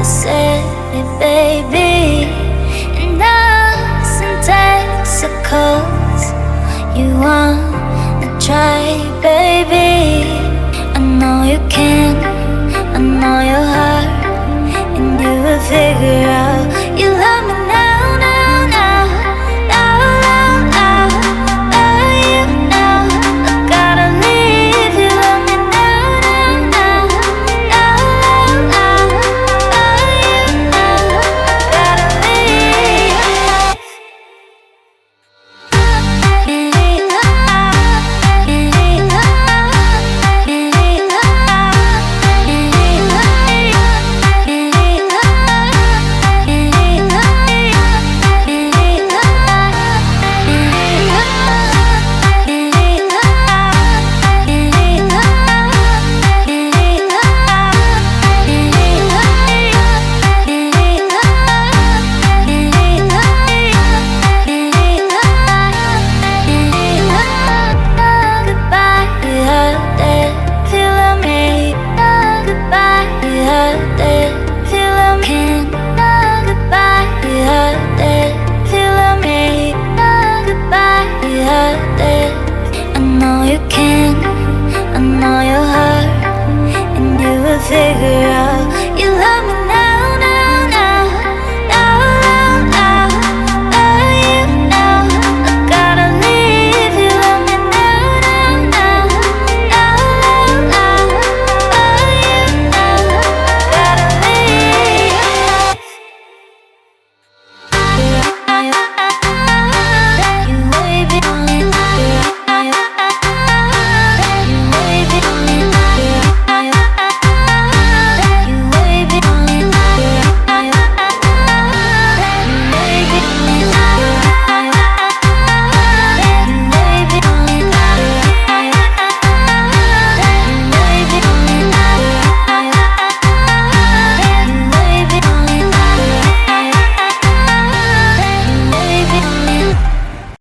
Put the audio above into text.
city, baby, and us in Texaco's. You wanna try, baby? I know you can, I know your heart, and you will figure out you love me now, now, now, now, now, now. Love you now, I gotta leave. You love me now, now, now, now, now, now. Love you now, I gotta leave. Figure